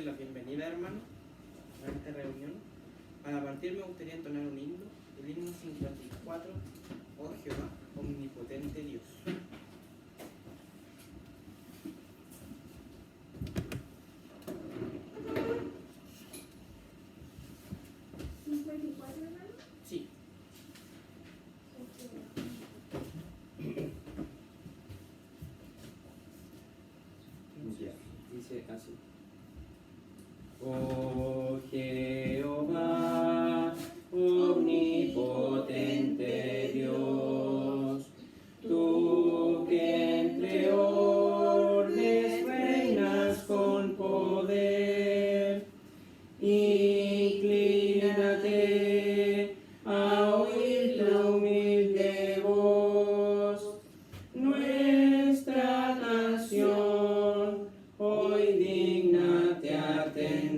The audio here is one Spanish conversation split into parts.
la bienvenida, hermano, a esta reunión. Para partir me gustaría entonar un himno, el himno 54, oh Jehová, omnipotente Dios. Sí. Ya, dice así. Oh Jehová, omnipotente Dios, tú que entre orbes reinas con poder, inclínate a oír la humilde voz. Nuestra nación hoy dígnate atender.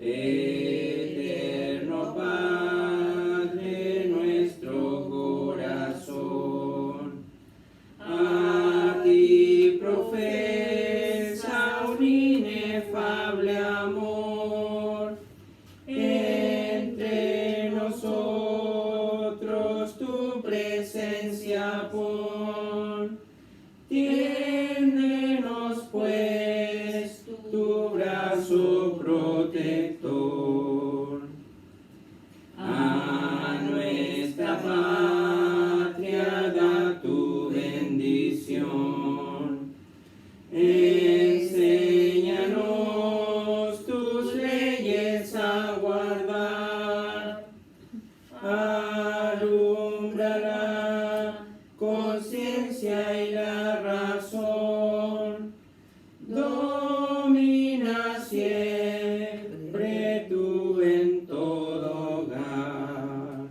Eterno Padre, nuestro corazón a ti profesa un inefable amor. Entre nosotros tu presencia pon. Tiéndenos pues tu brazo protector. A nuestra patria da tu bendición. Enséñanos tus leyes a guardar. Alumbra la conciencia y la razón. Domina siempre tú en todo hogar.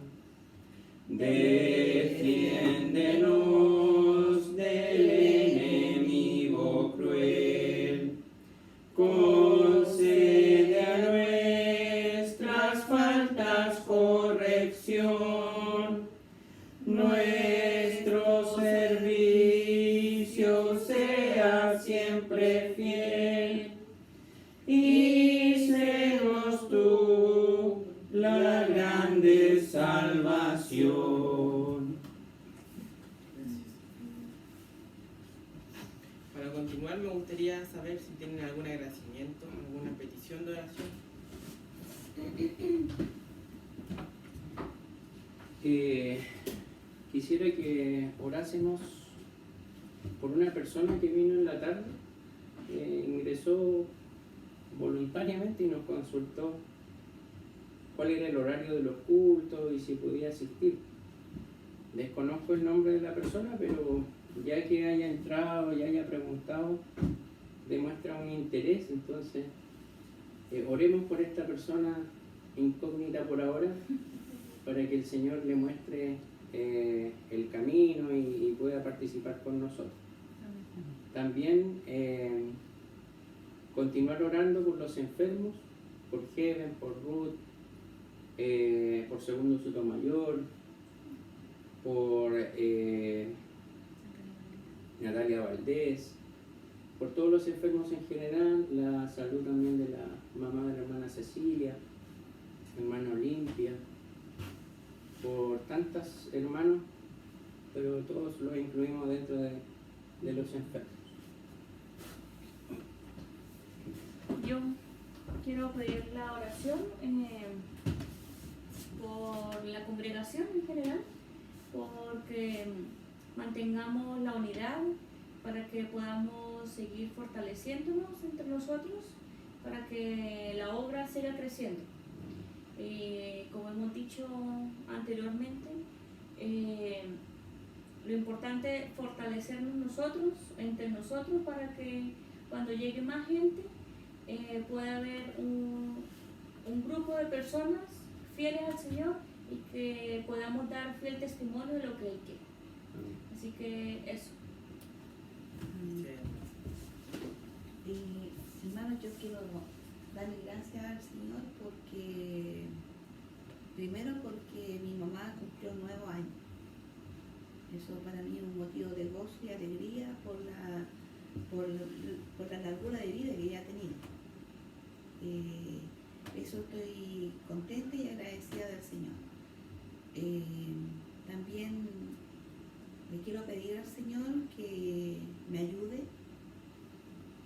Defiéndenos del enemigo cruel. Concede a nuestras faltas corrección. Nuestro servicio sea siempre fiel. Y sénos tú la grande salvación. Para continuar me gustaría saber si tienen algún agradecimiento, alguna petición de oración. Quisiera que orásemos por una persona que vino en la tarde, que ingresó voluntariamente y nos consultó cuál era el horario de los cultos y si podía asistir. Desconozco el nombre de la persona, pero ya que haya entrado y haya preguntado, demuestra un interés. Entonces, oremos por esta persona incógnita por ahora, para que el Señor le muestre el camino y pueda participar con nosotros. También continuar orando por los enfermos, por Heaven, por Ruth, por Segundo Sotomayor, por Natalia Valdés, por todos los enfermos en general, la salud también de la mamá de la hermana Cecilia, hermana Olimpia, por tantos hermanos, pero todos los incluimos dentro de los enfermos. Yo quiero pedir la oración por la congregación en general, porque mantengamos la unidad, para que podamos seguir fortaleciéndonos entre nosotros, para que la obra siga creciendo. Como hemos dicho anteriormente, lo importante es fortalecernos nosotros, entre nosotros, para que cuando llegue más gente pueda haber un grupo de personas fieles al Señor y que podamos dar fiel testimonio de lo que Él quiere. Así que eso. Hermanos, yo quiero darle gracias al Señor primero porque mi mamá cumplió 9 años. Eso para mí es un motivo de gozo y alegría por la por la largura de vida que ella ha tenido. Eso estoy contenta y agradecida del Señor. También le quiero pedir al Señor que me ayude,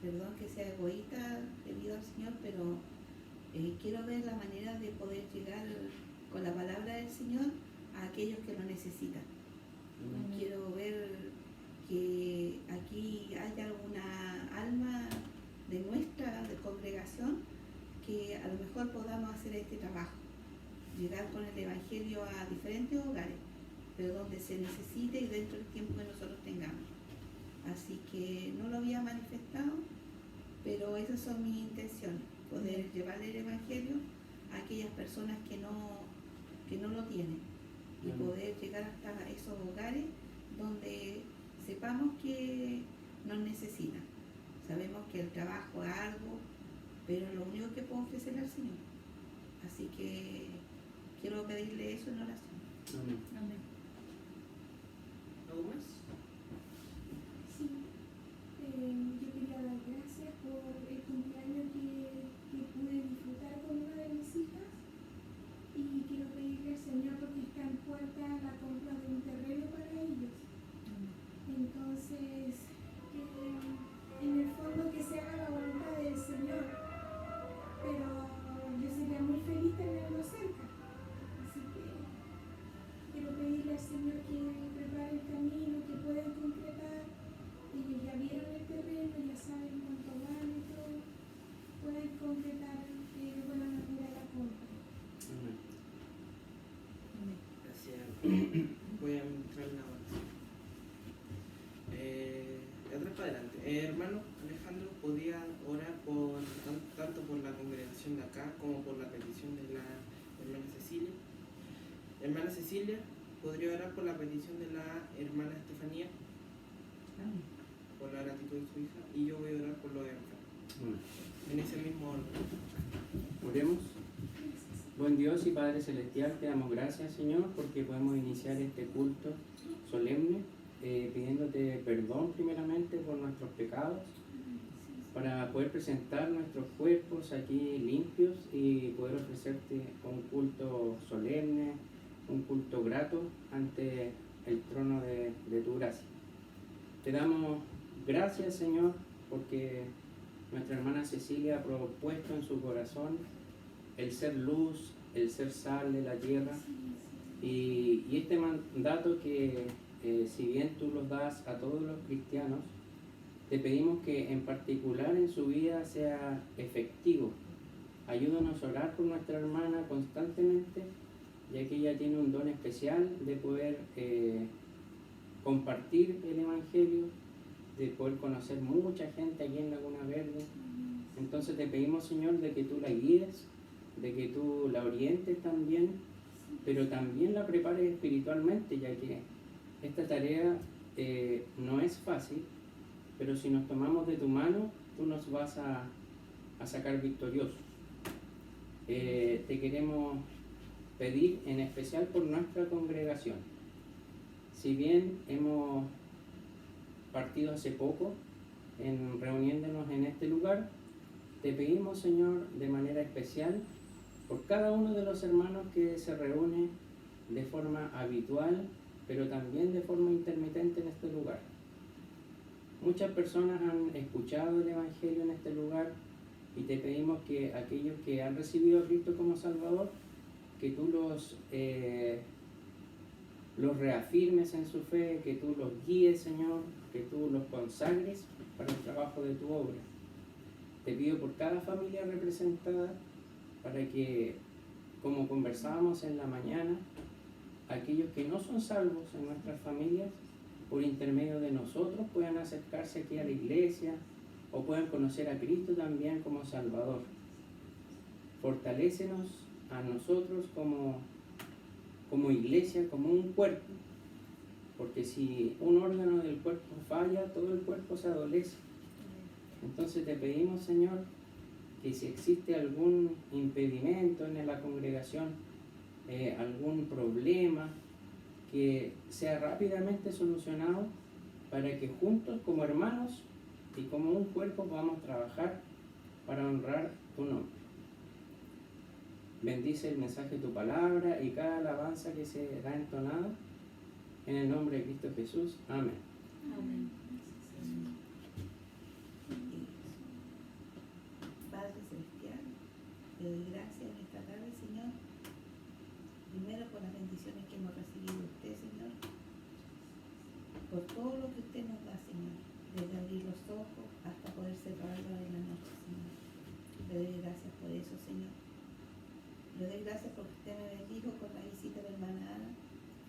perdón que sea egoísta debido al Señor, pero quiero ver la manera de poder llegar con la palabra del Señor a aquellos que lo necesitan. Quiero ver que aquí haya alguna alma de nuestra congregación que a lo mejor podamos hacer este trabajo, llegar con el Evangelio a diferentes hogares, pero donde se necesite y dentro del tiempo que nosotros tengamos. Así que no lo había manifestado, pero esas son mis intenciones, poder llevarle el Evangelio a aquellas personas que no lo tienen y poder llegar hasta esos hogares donde sepamos que nos necesitan. Sabemos que el trabajo es arduo, pero lo único que puedo ofrecerle al Señor. Así que quiero pedirle eso en oración. Amén. Amén. ¿Algo más? Sí, yo quería dar gracias por el cumpleaños que pude disfrutar con una de mis hijas y quiero pedirle al Señor porque está en puerta la compra de un terreno para ellos. Entonces, en el fondo que se haga la voluntad del Señor, pero yo sería muy feliz tenerlo cerca. Así que quiero pedirle al Señor que prepare el camino, que puedan concretar. Ellos ya vieron el terreno, ya saben cuánto vale y todo. Pueden concretar de buena manera la compra. Amén. Gracias. Voy a entrar en la oración. De atrás para adelante. Hermano Alejandro, ¿podría orar tanto por la congregación de acá como por la petición de la hermana Cecilia? Hermana Cecilia, ¿podría orar por la petición de la hermana Estefanía? Por la gratitud de su hija. Y yo voy a orar por lo de enfermo. En ese mismo orden. Oremos. Buen Dios y Padre Celestial, te damos gracias, Señor, porque podemos iniciar este culto solemne, pidiéndote perdón primeramente por nuestros pecados, para poder presentar nuestros cuerpos aquí limpios y poder ofrecerte un culto solemne, un culto grato ante el trono de tu gracia. Te damos gracias, Señor, porque nuestra hermana Cecilia ha propuesto en su corazón el ser luz, el ser sal de la tierra, y este mandato que si bien tú los das a todos los cristianos, te pedimos que en particular en su vida sea efectivo. Ayúdanos a orar por nuestra hermana constantemente, ya que ella tiene un don especial de poder compartir el Evangelio, de poder conocer mucha gente aquí en Laguna Verde. Entonces te pedimos, Señor, de que tú la guíes, de que tú la orientes también, pero también la prepares espiritualmente, ya que esta tarea no es fácil, pero si nos tomamos de tu mano, tú nos vas a sacar victoriosos. Te queremos pedir en especial por nuestra congregación. Si bien hemos partido hace poco, reuniéndonos en este lugar, te pedimos, Señor, de manera especial, por cada uno de los hermanos que se reúne de forma habitual, pero también de forma intermitente en este lugar. Muchas personas han escuchado el Evangelio en este lugar y te pedimos que aquellos que han recibido a Cristo como Salvador, que tú los reafirmes en su fe, que tú los guíes, Señor, que tú los consagres para el trabajo de tu obra. Te pido por cada familia representada, para que, como conversábamos en la mañana, aquellos que no son salvos en nuestras familias, por intermedio de nosotros, puedan acercarse aquí a la iglesia o puedan conocer a Cristo también como Salvador. Fortalécenos a nosotros como iglesia, como un cuerpo, porque si un órgano del cuerpo falla, todo el cuerpo se adolece. Entonces te pedimos, Señor, que si existe algún impedimento en la congregación, algún problema, que sea rápidamente solucionado para que juntos como hermanos y como un cuerpo podamos trabajar para honrar tu nombre. Bendice el mensaje de tu palabra y cada alabanza que será entonada en el nombre de Cristo Jesús. Amén. Amén. Padre Celestial, te doy gracias en esta tarde, Señor. Primero por las bendiciones que hemos recibido de usted, Señor. Por todo lo que usted nos da, Señor. Desde abrir los ojos hasta poder cerrarlos en la noche, Señor. Le doy gracias por eso, Señor. Le doy gracias porque usted me bendijo con la visita de la hermana Ana.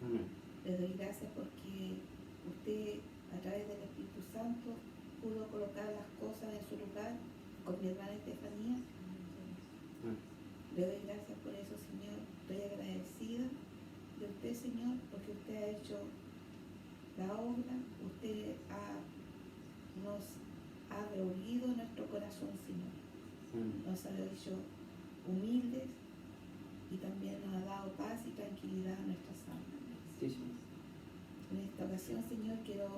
Amén. Le doy gracias porque usted, a través del Espíritu Santo, pudo colocar las cosas en su lugar con mi hermana Estefanía. Le doy gracias por eso, Señor. Estoy agradecida de usted, Señor, porque usted ha hecho la obra, usted nos ha reunido en nuestro corazón, Señor. Nos ha hecho humildes y también nos ha dado paz y tranquilidad a nuestras almas. Sí, sí. En esta ocasión, Señor, quiero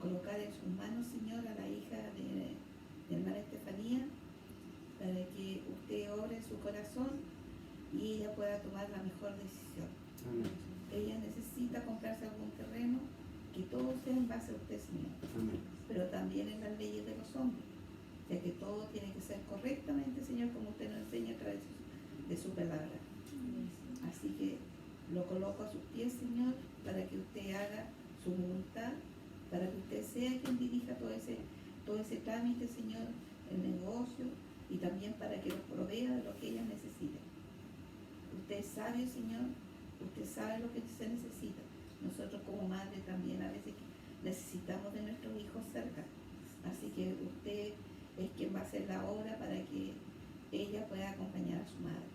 colocar en sus manos, Señor, a la hija de mi hermana Estefanía, para que usted obre en su corazón y ella pueda tomar la mejor decisión. Amén. Ella necesita comprarse algún terreno, que todo sea en base a usted, Señor, Amén. pero también en las leyes de los hombres, ya que todo tiene que ser correctamente, Señor, como usted nos enseña a través de su palabra. Así que lo coloco a sus pies, Señor, para que usted haga su voluntad, para que usted sea quien dirija todo ese trámite, Señor, el negocio, y también para que los provea de lo que ellas necesiten. Usted es sabio, Señor, usted sabe lo que se necesita. Nosotros como madre también a veces necesitamos de nuestros hijos cerca. Así que usted es quien va a hacer la obra para que ella pueda acompañar a su madre.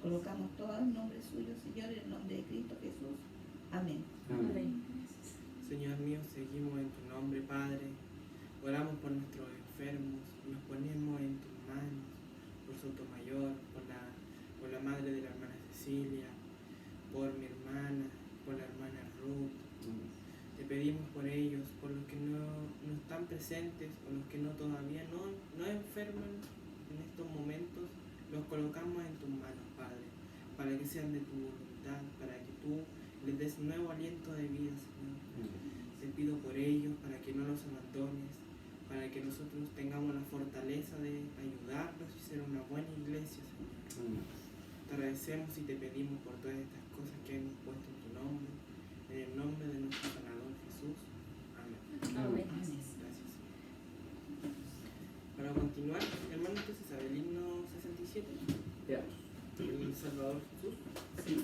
Colocamos todo en nombre suyo, Señor, en el nombre de Cristo Jesús. Amén. Amén. Señor mío, seguimos en tu nombre, Padre. Oramos por nuestros enfermos, nos ponemos en tus manos, por Sotomayor, por la madre de la hermana Cecilia, por mi hermana, por la hermana Ruth. Te pedimos por ellos, por los que no están presentes o los que todavía no enferman en estos momentos, los colocamos en tus manos, Padre, para que sean de tu voluntad, para que tú les des nuevo aliento de vida, Señor. Te pido por ellos, para que no los abandones, para que nosotros tengamos la fortaleza de ayudarlos y ser una buena iglesia, Señor. Te agradecemos y te pedimos por todas estas cosas que hemos puesto en tu nombre, en el nombre de nuestro Salvador Jesús. Amén. Amén. Gracias. Para continuar, hermano, entonces sabe el himno 67, Ya. el Salvador Jesús. Sí,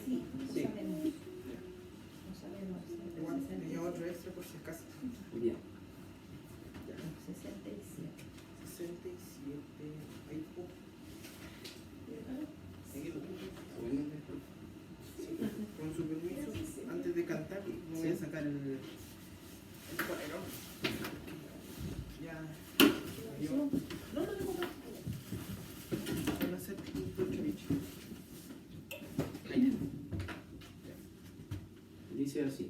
Sí. sabemos. No sabemos. Igual tenía otro extra por si acaso. Bien. 67. 67, ahí po. Aquí lo tengo. Bueno, Sí, con su permiso, antes de cantar, me voy a sacar el cuadro. Ya. Yo. No, van a ser un ceviche. Ahí. dice así.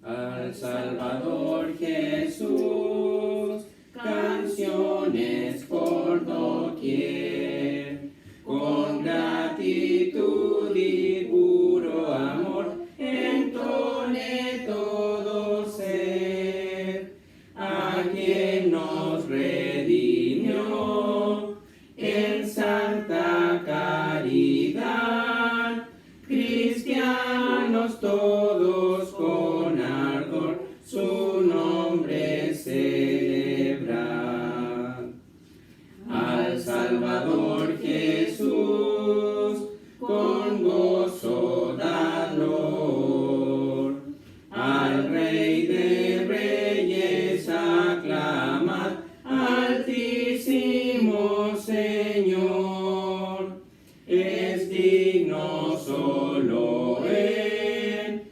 Al Salvador Jesús, canciones por doquier, con gratitud y puro amor, entone todo ser, a quien nos redimió en santa caridad, cristianos todos con ardor su nombre celebrar. Al Salvador Jesús con gozo dad loor, al Rey de Reyes aclamad, altísimo Señor, es digno solo Él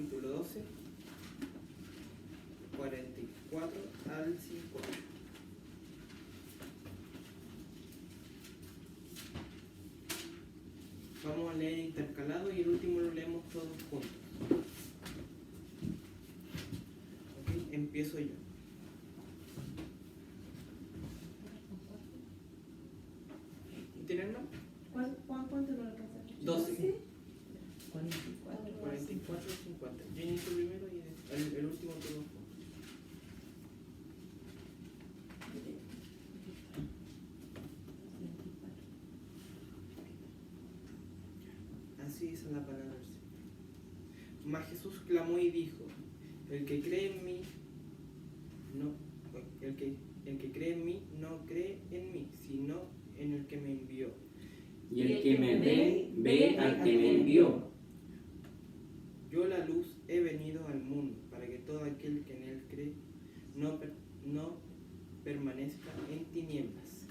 capítulo 12, 44 al 50. Vamos a leer intercalado y el último lo leemos todos juntos. ¿Ok? Empiezo yo. ¿Tienen más? ¿Cuánto lo alcanzaste? 12. 44. 44 y 50. Yo inicio primero y el último todos juntos. Así dice la palabra del Señor. Mas Jesús clamó y dijo: el que cree en mí, el que cree en mí no cree en mí, sino en el que me envió. Y el que me ve, ve al que me envió. Yo la luz he venido al mundo, para que todo aquel que en él cree no permanezca en tinieblas.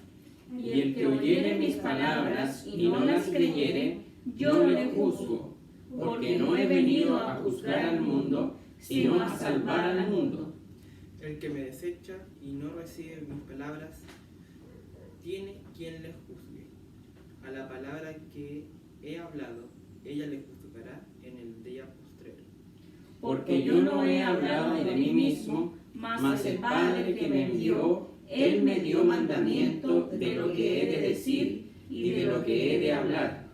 Y el que oyere mis palabras y no las creyere, yo le juzgo, porque no he venido a juzgar al mundo, sino a salvar al mundo. El que me desecha y no recibe mis palabras, tiene quien le juzgue. A la palabra que he hablado, ella le juzgará en el día postrero. Porque yo no he hablado de mí mismo, mas el Padre que me envió, Él me dio mandamiento de lo que he de decir y de lo que he de hablar.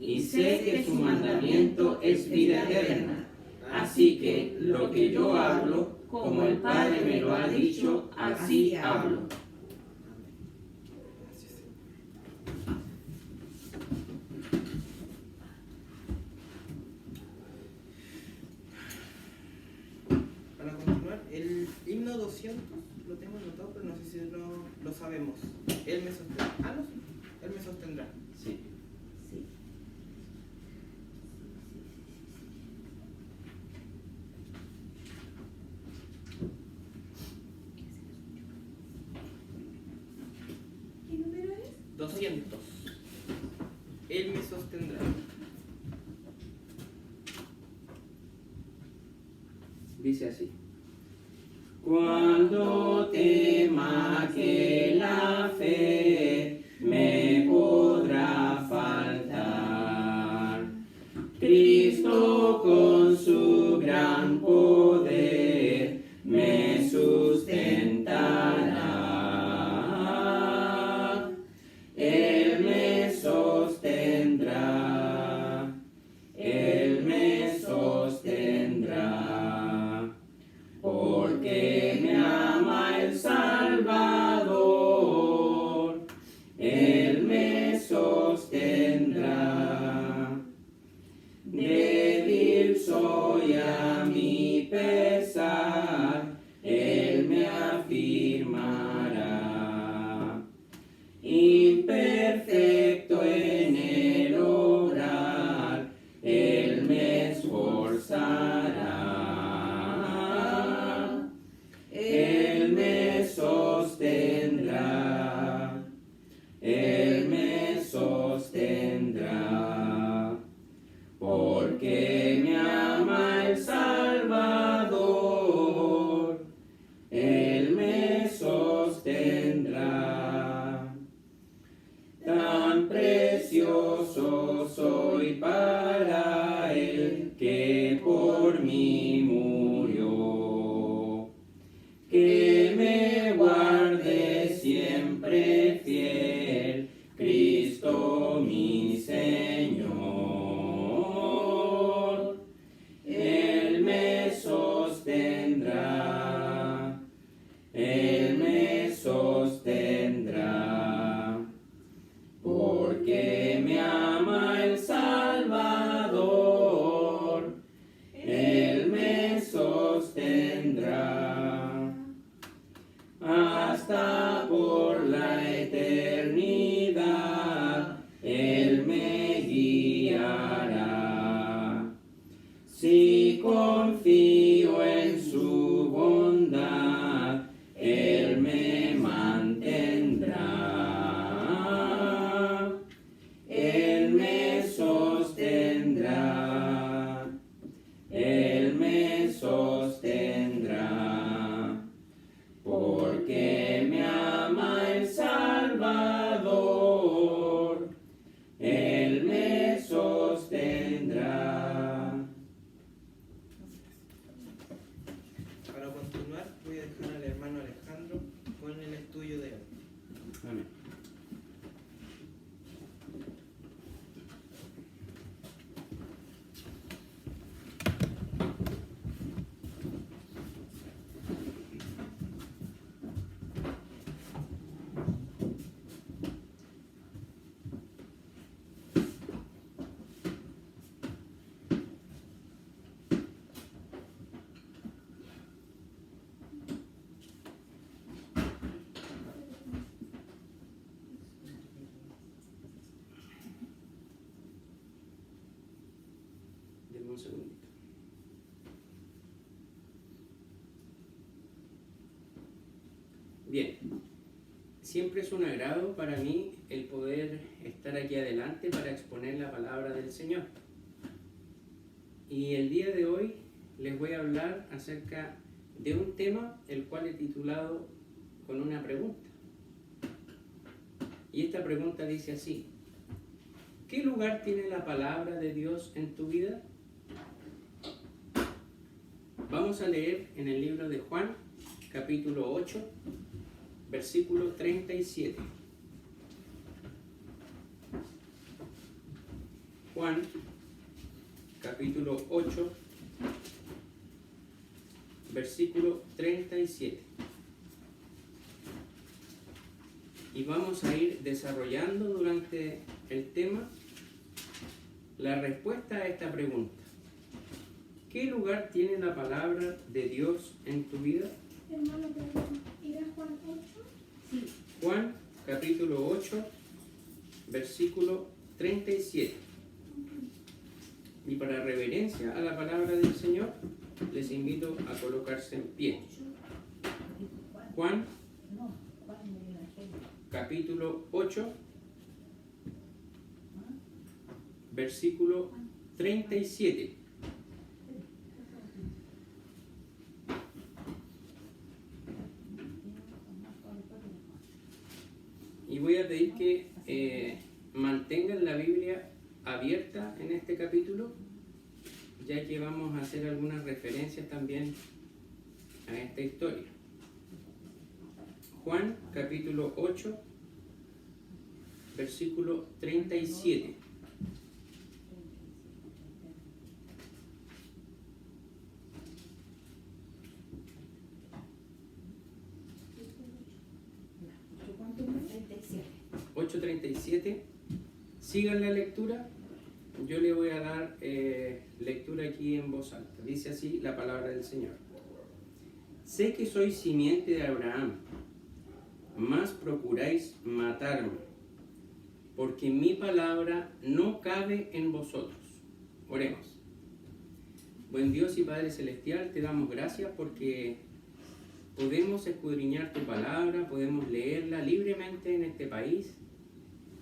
Y sé que su mandamiento es vida eterna. Así que lo que yo hablo, como el Padre me lo ha dicho, así hablo. Amén. Gracias, Señor. Para continuar, el himno 200 lo tengo anotado, pero no sé si no lo sabemos. Él me sostendrá. Ah, no, sí. Él me sostendrá. Sí. Sí. ¿Qué número es? 200. Él me sostendrá. Dice así. Cuando tema que la fe me podrá faltar, Cristo con su gran poder me sustentará. Él me sostendrá. Él me sostendrá. Porque me ama el Salvador, Él me sostendrá. Débil soy a mi pesar, Él me afirmará. Imperfecto en el obrar, Él me esforzará. Él me sostendrá, Él me sostendrá, porque me ama el Salvador, Él me sostendrá. Tan precioso soy para Él que por mí murió. Que me guarde siempre fiel, Cristo mi Señor. Él me sostendrá, Él me sostendrá, porque me ama el Salvador. Él me Bien, siempre es un agrado para mí el poder estar aquí adelante para exponer la palabra del Señor. Y el día de hoy les voy a hablar acerca de un tema el cual he titulado con una pregunta. Y esta pregunta dice así: ¿qué lugar tiene la palabra de Dios en tu vida? Vamos a leer en el libro de Juan, capítulo 8, versículo 37. Juan, capítulo 8, versículo 37. Y vamos a ir desarrollando durante el tema la respuesta a esta pregunta. ¿Qué lugar tiene la palabra de Dios en tu vida? Hermano, perdón, ¿era Juan 8? Sí, Juan, capítulo 8, versículo 37. Y para reverencia a la palabra del Señor, les invito a colocarse en pie. Juan, no, Juan del Evangelio. capítulo 8, versículo 37. Y voy a pedir que mantengan la Biblia abierta en este capítulo, ya que vamos a hacer algunas referencias también a esta historia. Juan, capítulo 8, versículo 37. ¿Cuánto más? 37. 8:37. Sigan la lectura. Yo le voy a dar lectura aquí en voz alta. Dice así la palabra del Señor. Sé que sois simiente de Abraham, mas procuráis matarme, porque mi palabra no cabe en vosotros. Oremos. Buen Dios y Padre Celestial, te damos gracias porque podemos escudriñar tu palabra, podemos leerla libremente en este país.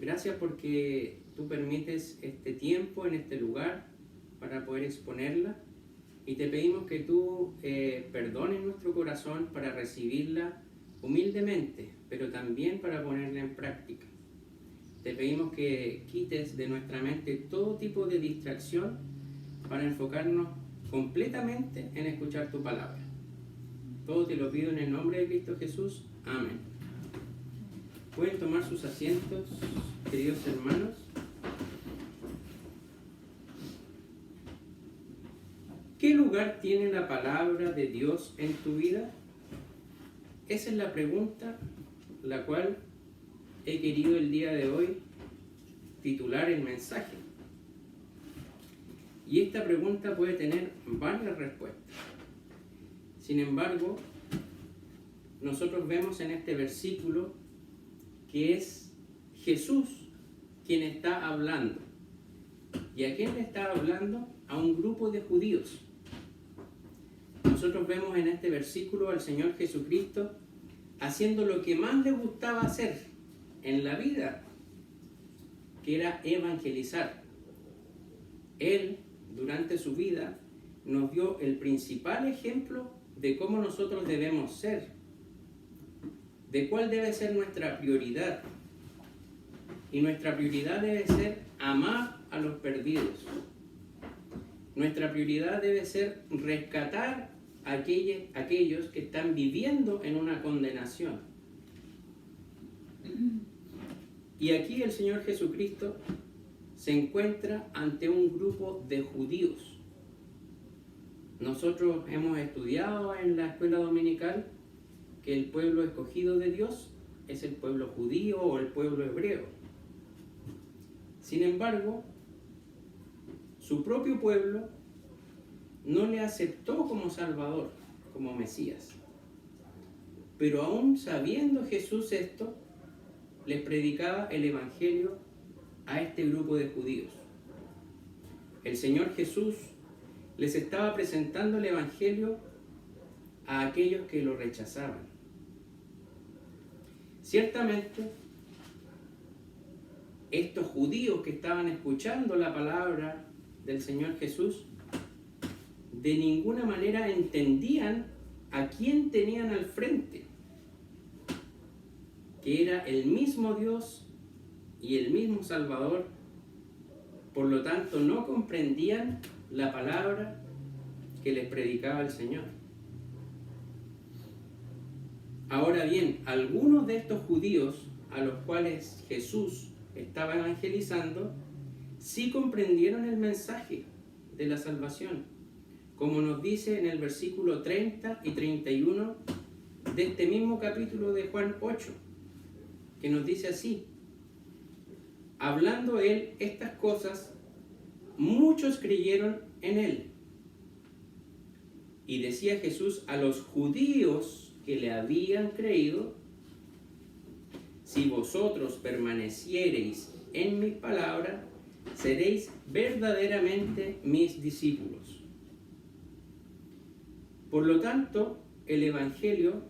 Gracias porque tú permites este tiempo en este lugar para poder exponerla. Y te pedimos que tú perdones nuestro corazón para recibirla humildemente, pero también para ponerla en práctica. Te pedimos que quites de nuestra mente todo tipo de distracción para enfocarnos completamente en escuchar tu palabra. Todo te lo pido en el nombre de Cristo Jesús. Amén. Pueden tomar sus asientos, queridos hermanos. ¿Qué lugar tiene la palabra de Dios en tu vida? Esa es la pregunta la cual he querido el día de hoy titular el mensaje. Y esta pregunta puede tener varias respuestas. Sin embargo, nosotros vemos en este versículo que es Jesús quien está hablando. ¿Y a quién le está hablando? A un grupo de judíos. Nosotros vemos en este versículo al Señor Jesucristo haciendo lo que más le gustaba hacer en la vida, que era evangelizar. Él, durante su vida, nos dio el principal ejemplo de cómo nosotros debemos ser, de cuál debe ser nuestra prioridad. Y nuestra prioridad debe ser amar a los perdidos. Nuestra prioridad debe ser rescatar a aquellos que están viviendo en una condenación. Y aquí el Señor Jesucristo se encuentra ante un grupo de judíos. Nosotros hemos estudiado en la escuela dominical que el pueblo escogido de Dios es el pueblo judío o el pueblo hebreo. Sin embargo, su propio pueblo no le aceptó como Salvador, como Mesías. Pero aún sabiendo Jesús esto, les predicaba el Evangelio a este grupo de judíos. El Señor Jesús les estaba presentando el Evangelio a aquellos que lo rechazaban. Ciertamente, estos judíos que estaban escuchando la palabra del Señor Jesús, de ninguna manera entendían a quién tenían al frente, que era el mismo Dios y el mismo Salvador. Por lo tanto, no comprendían la palabra que les predicaba el Señor. Ahora bien, algunos de estos judíos a los cuales Jesús estaba evangelizando, sí comprendieron el mensaje de la salvación, como nos dice en el versículo 30 y 31 de este mismo capítulo de Juan 8, que nos dice así: hablando él estas cosas, muchos creyeron en él. Y decía Jesús a los judíos que le habían creído: si vosotros permaneciereis en mi palabra, seréis verdaderamente mis discípulos. Por lo tanto, el Evangelio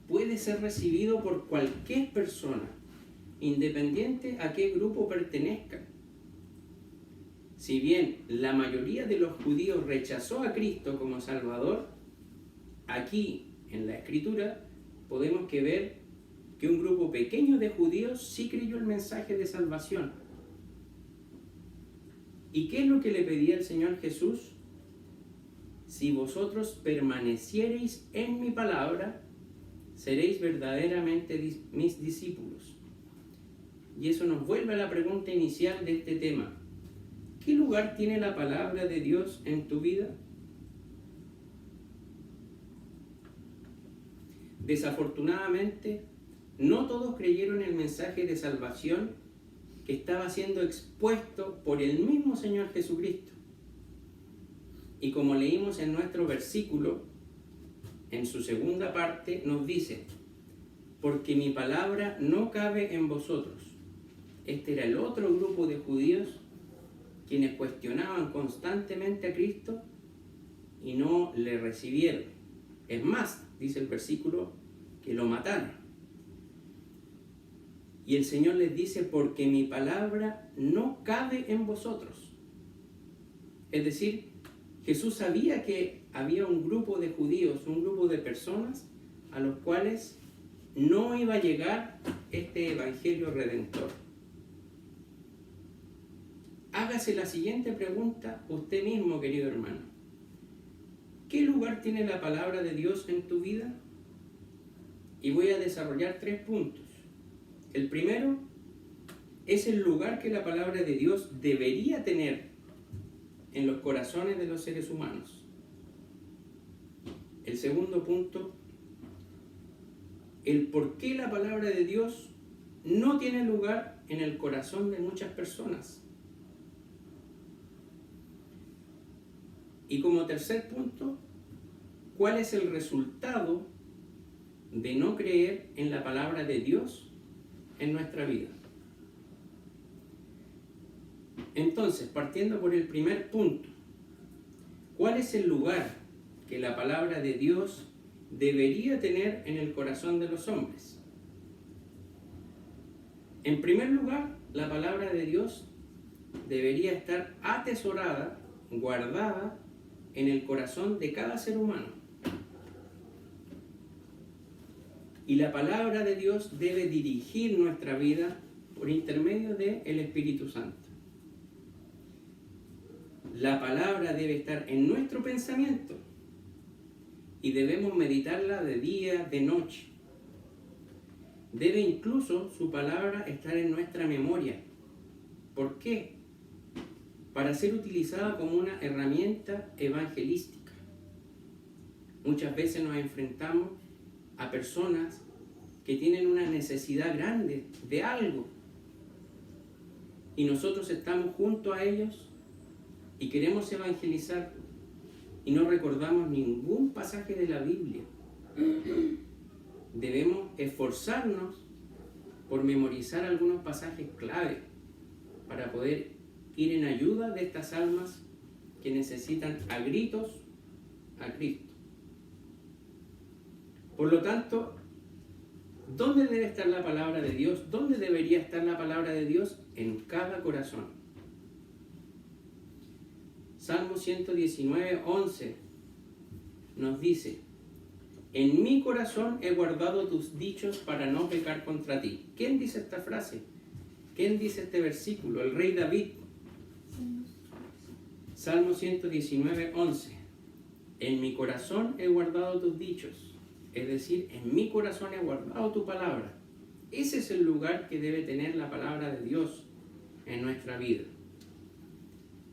puede ser recibido por cualquier persona, independiente a qué grupo pertenezca. Si bien la mayoría de los judíos rechazó a Cristo como Salvador, aquí en la Escritura podemos ver que un grupo pequeño de judíos sí creyó el mensaje de salvación. ¿Y qué es lo que le pedía el Señor Jesús? Si vosotros permaneciereis en mi palabra, seréis verdaderamente mis discípulos. Y eso nos vuelve a la pregunta inicial de este tema. ¿Qué lugar tiene la palabra de Dios en tu vida? Desafortunadamente, no todos creyeron el mensaje de salvación que estaba siendo expuesto por el mismo Señor Jesucristo. Y como leímos en nuestro versículo, en su segunda parte nos dice: porque mi palabra no cabe en vosotros. Este era el otro grupo de judíos quienes cuestionaban constantemente a Cristo y no le recibieron. Es más, dice el versículo, que lo mataron. Y el Señor les dice: porque mi palabra no cabe en vosotros. Es decir, Jesús sabía que había un grupo de judíos, un grupo de personas a los cuales no iba a llegar este evangelio redentor. Hágase la siguiente pregunta usted mismo, querido hermano. ¿Qué lugar tiene la palabra de Dios en tu vida? Y voy a desarrollar 3 puntos. El primero es el lugar que la palabra de Dios debería tener en los corazones de los seres humanos. El segundo punto, el por qué la palabra de Dios no tiene lugar en el corazón de muchas personas. Y como tercer punto, ¿cuál es el resultado de no creer en la palabra de Dios en nuestra vida? Entonces, partiendo por el primer punto, ¿cuál es el lugar que la palabra de Dios debería tener en el corazón de los hombres? En primer lugar, la palabra de Dios debería estar atesorada, guardada en el corazón de cada ser humano. Y la palabra de Dios debe dirigir nuestra vida por intermedio del Espíritu Santo. La palabra debe estar en nuestro pensamiento y debemos meditarla de día, de noche. Debe incluso su palabra estar en nuestra memoria. ¿Por qué? Para ser utilizada como una herramienta evangelística. Muchas veces nos enfrentamos a personas que tienen una necesidad grande de algo y nosotros estamos junto a ellos y queremos evangelizar y no recordamos ningún pasaje de la Biblia. Debemos esforzarnos por memorizar algunos pasajes clave para poder ir en ayuda de estas almas que necesitan a gritos a Cristo. Por lo tanto, ¿Dónde debe estar la palabra de Dios? ¿Dónde debería estar la palabra de Dios? En cada corazón. Salmo 119, 11 nos dice: en mi corazón he guardado tus dichos para no pecar contra ti. ¿Quién dice esta frase? ¿Quién dice este versículo? El rey David. Salmo 119, 11. En mi corazón he guardado tus dichos. Es decir, en mi corazón he guardado tu palabra. Ese es el lugar que debe tener la palabra de Dios en nuestra vida.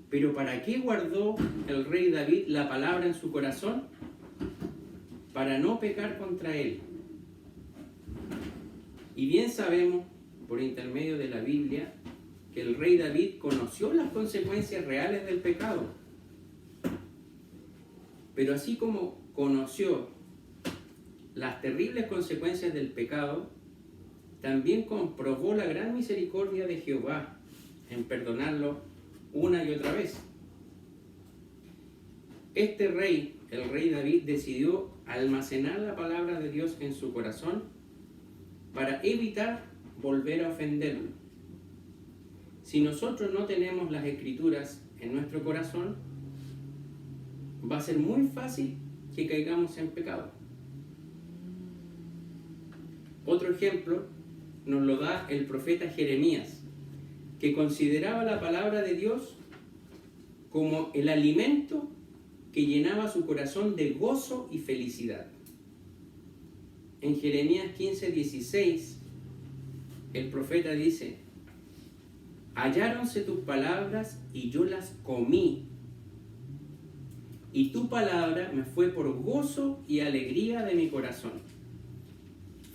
Pero ¿para qué guardó el rey David la palabra en su corazón? Para no pecar contra él. Y bien sabemos, por intermedio de la Biblia, que el rey David conoció las consecuencias reales del pecado. Pero así como conoció las terribles consecuencias del pecado, también comprobó la gran misericordia de Jehová en perdonarlo una y otra vez. Este rey, el rey David, decidió almacenar la palabra de Dios en su corazón para evitar volver a ofenderlo. Si nosotros no tenemos las Escrituras en nuestro corazón, va a ser muy fácil que caigamos en pecado. Otro ejemplo nos lo da el profeta Jeremías, que consideraba la palabra de Dios como el alimento que llenaba su corazón de gozo y felicidad. En Jeremías 15:16, el profeta dice: halláronse tus palabras y yo las comí, y tu palabra me fue por gozo y alegría de mi corazón.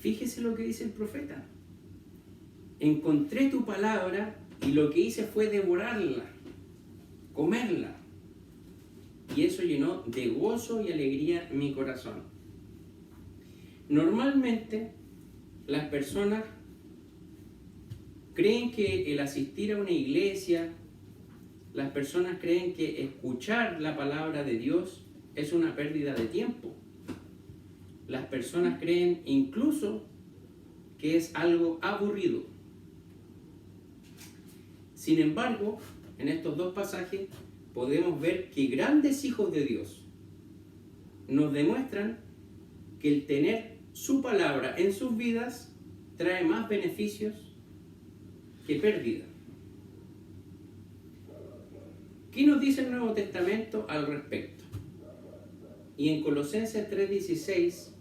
Fíjese lo que dice el profeta. Encontré tu palabra y lo que hice fue devorarla, comerla. Y eso llenó de gozo y alegría mi corazón. Normalmente las personas creen que el asistir a una iglesia, las personas creen que escuchar la palabra de Dios es una pérdida de tiempo. Las personas creen incluso que es algo aburrido. Sin embargo, en estos dos pasajes podemos ver que grandes hijos de Dios nos demuestran que el tener su palabra en sus vidas trae más beneficios que pérdida. ¿Qué nos dice el Nuevo Testamento al respecto? Y en Colosenses 3:16,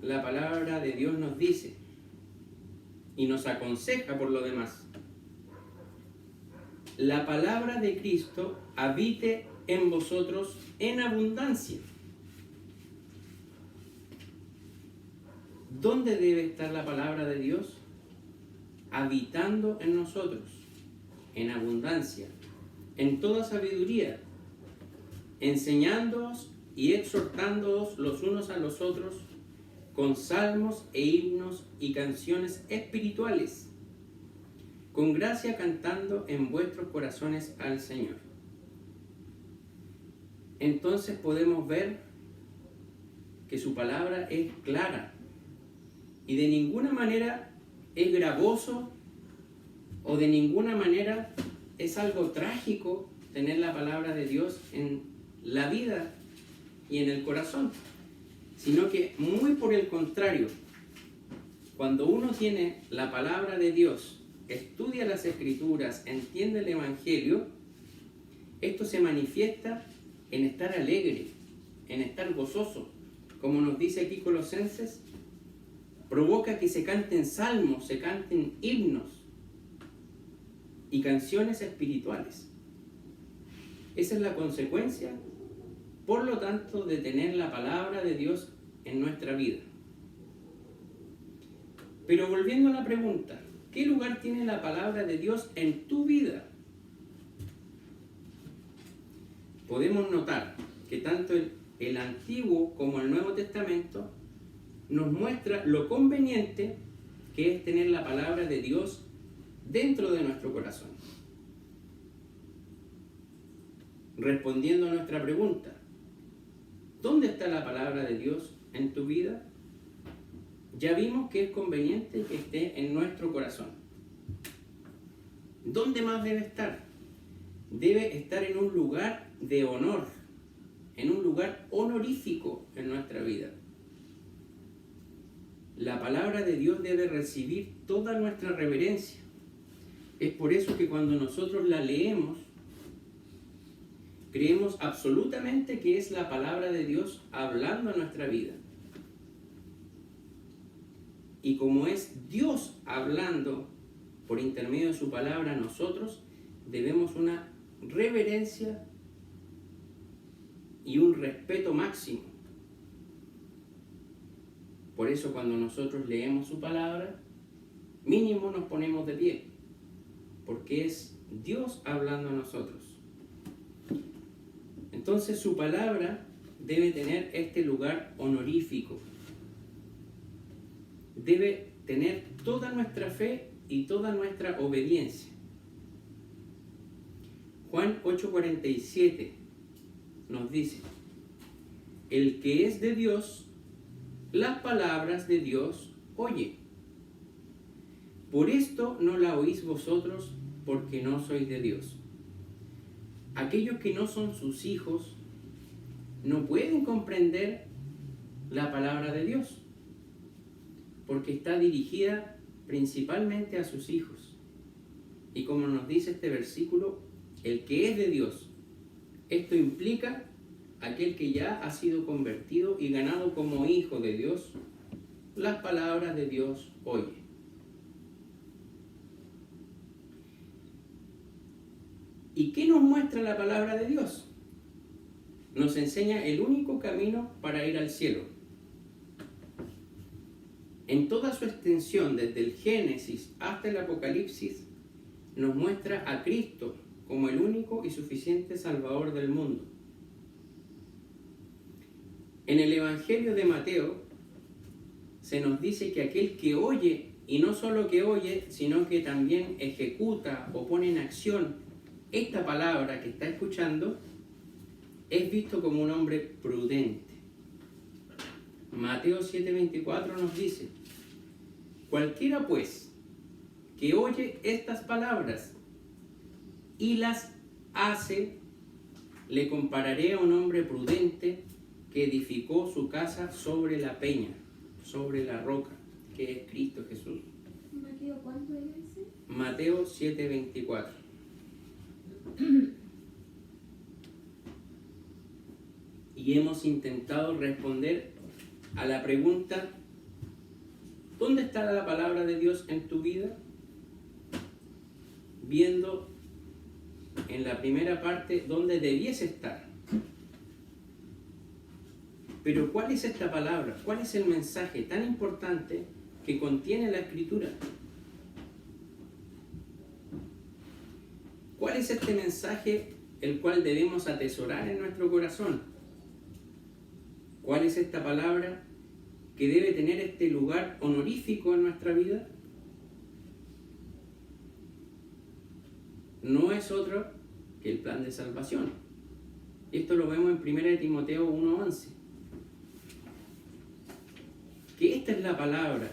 la palabra de Dios nos dice y nos aconseja por lo demás: la palabra de Cristo habite en vosotros en abundancia. ¿Dónde debe estar la palabra de Dios? Habitando en nosotros, en abundancia, en toda sabiduría, enseñándoos y exhortándoos los unos a los otros con salmos e himnos y canciones espirituales, con gracia cantando en vuestros corazones al Señor. Entonces podemos ver que su palabra es clara y de ninguna manera es gravoso o de ninguna manera es algo trágico tener la palabra de Dios en la vida y en el corazón, sino que muy por el contrario, cuando uno tiene la palabra de Dios, estudia las Escrituras, entiende el Evangelio, esto se manifiesta en estar alegre, en estar gozoso. Como nos dice aquí Colosenses, provoca que se canten salmos, se canten himnos y canciones espirituales. Esa es la consecuencia, por lo tanto, de tener la palabra de Dios en nuestra vida. Pero volviendo a la pregunta, ¿qué lugar tiene la palabra de Dios en tu vida? Podemos notar que tanto el Antiguo como el Nuevo Testamento nos muestra lo conveniente que es tener la palabra de Dios dentro de nuestro corazón. Respondiendo a nuestra pregunta, ¿dónde está la palabra de Dios en tu vida? ya vimos que es conveniente que esté en nuestro corazón. ¿Dónde más debe estar? Debe estar en un lugar de honor, en un lugar honorífico en nuestra vida. La palabra de Dios debe recibir toda nuestra reverencia. Es por eso que cuando nosotros la leemos, creemos absolutamente que es la palabra de Dios hablando a nuestra vida. Y como es Dios hablando por intermedio de su palabra a nosotros, debemos una reverencia y un respeto máximo. Por eso cuando nosotros leemos su palabra, mínimo nos ponemos de pie, porque es Dios hablando a nosotros. Entonces su palabra debe tener este lugar honorífico. Debe tener toda nuestra fe y toda nuestra obediencia. Juan 8:47 nos dice: el que es de Dios, las palabras de Dios oye. Por esto no la oís vosotros, porque no sois de Dios. Aquellos que no son sus hijos no pueden comprender la palabra de Dios, porque está dirigida principalmente a sus hijos. Y como nos dice este versículo, el que es de Dios, esto implica aquel que ya ha sido convertido y ganado como hijo de Dios, las palabras de Dios oye. ¿Y qué nos muestra la palabra de Dios? Nos enseña el único camino para ir al cielo. En toda su extensión, desde el Génesis hasta el Apocalipsis, nos muestra a Cristo como el único y suficiente Salvador del mundo. En el Evangelio de Mateo se nos dice que aquel que oye, y no solo que oye, sino que también ejecuta o pone en acción esta palabra que está escuchando, es visto como un hombre prudente. Mateo 7:24 nos dice: cualquiera pues que oye estas palabras y las hace, le compararé a un hombre prudente que edificó su casa sobre la peña, sobre la roca, que es Cristo Jesús. Mateo, ¿cuánto es ese? Mateo 7:24. Y hemos intentado responder a la pregunta: ¿dónde está la palabra de Dios en tu vida? Viendo en la primera parte dónde debiese estar. Pero ¿cuál es esta palabra? ¿Cuál es el mensaje tan importante que contiene la Escritura? ¿Cuál es este mensaje el cual debemos atesorar en nuestro corazón? ¿Cuál es esta palabra que debe tener este lugar honorífico en nuestra vida? No es otro que el plan de salvación. Esto lo vemos en 1 Timoteo 1:11. Que esta es la palabra,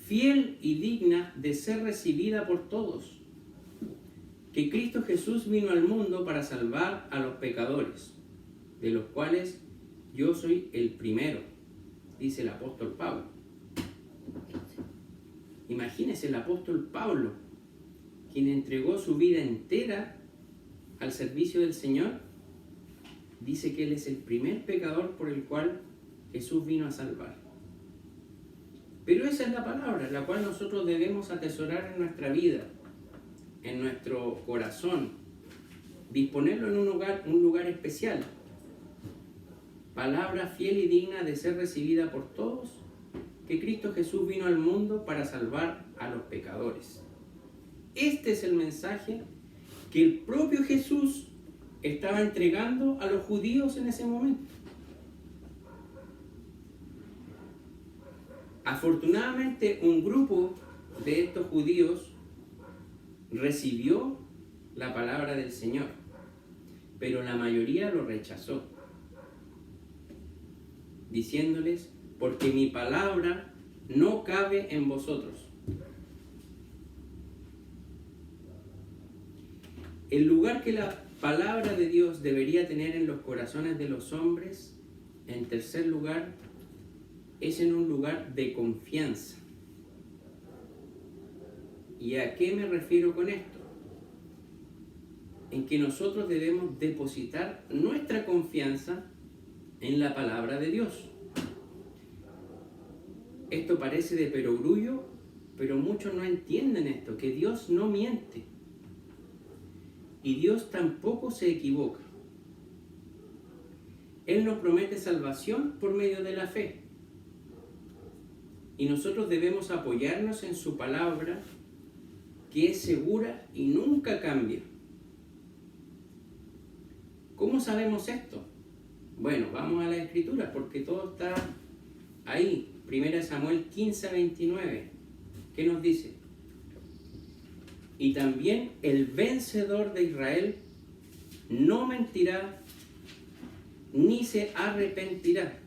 fiel y digna de ser recibida por todos. Que Cristo Jesús vino al mundo para salvar a los pecadores, de los cuales yo soy el primero, dice el apóstol Pablo. Imagínese el apóstol Pablo, quien entregó su vida entera al servicio del Señor, dice que él es el primer pecador por el cual Jesús vino a salvar. Pero esa es la palabra, la cual nosotros debemos atesorar en nuestra vida, en nuestro corazón, disponerlo en un lugar especial. Palabra fiel y digna de ser recibida por todos, que Cristo Jesús vino al mundo para salvar a los pecadores. Este es el mensaje que el propio Jesús estaba entregando a los judíos en ese momento. Afortunadamente, un grupo de estos judíos recibió la palabra del Señor, pero la mayoría lo rechazó, diciéndoles: porque mi palabra no cabe en vosotros. El lugar que la palabra de Dios debería tener en los corazones de los hombres, en tercer lugar, es en un lugar de confianza. ¿Y a qué me refiero con esto? En que nosotros debemos depositar nuestra confianza en la palabra de Dios. Esto parece de perogrullo, pero muchos no entienden esto, que Dios no miente. Y Dios tampoco se equivoca. Él nos promete salvación por medio de la fe. Y nosotros debemos apoyarnos en su palabra, que es segura y nunca cambia. ¿Cómo sabemos esto? Bueno, vamos a la Escritura, porque todo está ahí. 1 Samuel 15:29. ¿Qué nos dice? Y también el vencedor de Israel no mentirá ni se arrepentirá.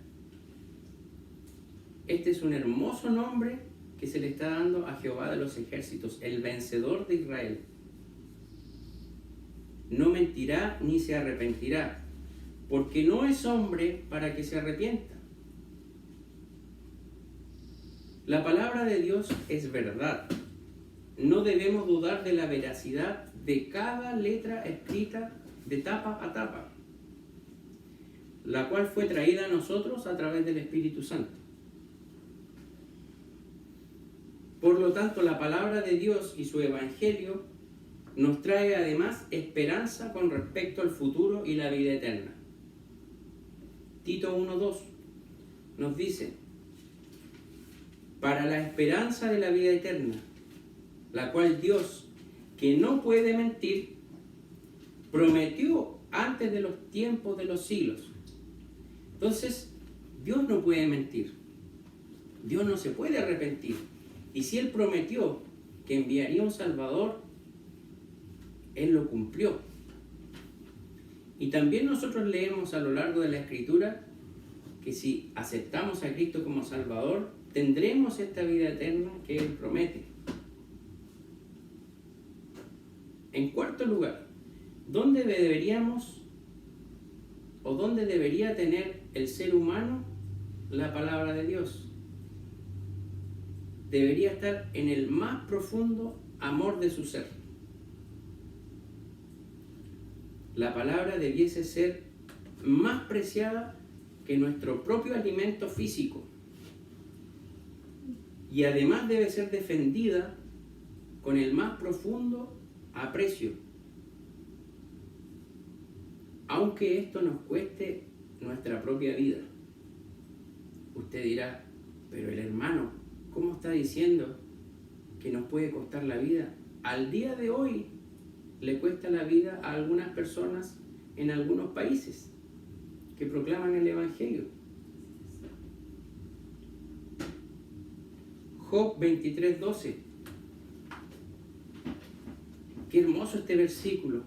Este es un hermoso nombre que se le está dando a Jehová de los ejércitos, el vencedor de Israel. No mentirá ni se arrepentirá, porque no es hombre para que se arrepienta. La palabra de Dios es verdad. No debemos dudar de la veracidad de cada letra escrita de tapa a tapa, la cual fue traída a nosotros a través del Espíritu Santo. Por lo tanto, la palabra de Dios y su evangelio nos trae además esperanza con respecto al futuro y la vida eterna. Tito 1:2 nos dice: para la esperanza de la vida eterna, la cual Dios, que no puede mentir, prometió antes de los tiempos de los siglos. Entonces, Dios no puede mentir. Dios no se puede arrepentir. Y si Él prometió que enviaría un Salvador, Él lo cumplió. Y también nosotros leemos a lo largo de la Escritura que si aceptamos a Cristo como Salvador, tendremos esta vida eterna que Él promete. En cuarto lugar, ¿dónde debería tener el ser humano la palabra de Dios? Debería estar en el más profundo amor de su ser. La palabra debiese ser más preciada que nuestro propio alimento físico. Y además debe ser defendida con el más profundo aprecio. Aunque esto nos cueste nuestra propia vida. Usted dirá, pero el hermano, ¿cómo está diciendo que nos puede costar la vida? Al día de hoy le cuesta la vida a algunas personas en algunos países que proclaman el Evangelio. Job 23:12. Qué hermoso este versículo.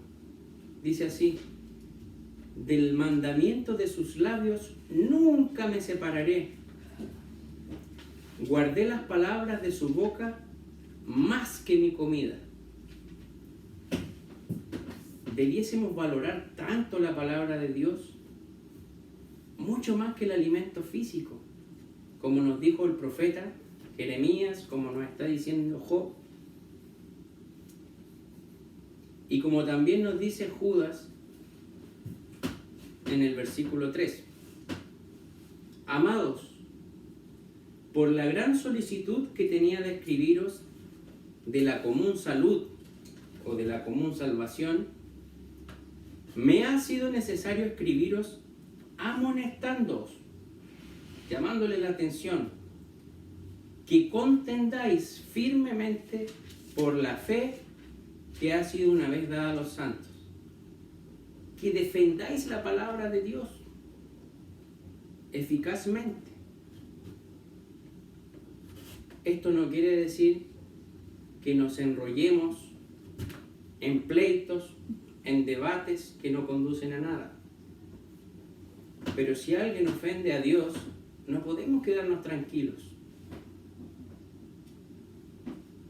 Dice así: del mandamiento de sus labios nunca me separaré. Guardé las palabras de su boca más que mi comida. Debiésemos valorar tanto la palabra de Dios, mucho más que el alimento físico, como nos dijo el profeta Jeremías, como nos está diciendo Job, y como también nos dice Judas en el versículo 3. Amados, por la gran solicitud que tenía de escribiros de la común salud o de la común salvación, me ha sido necesario escribiros amonestándoos, llamándole la atención, que contendáis firmemente por la fe que ha sido una vez dada a los santos, que defendáis la palabra de Dios eficazmente. Esto no quiere decir que nos enrollemos en pleitos, en debates que no conducen a nada. Pero si alguien ofende a Dios, no podemos quedarnos tranquilos.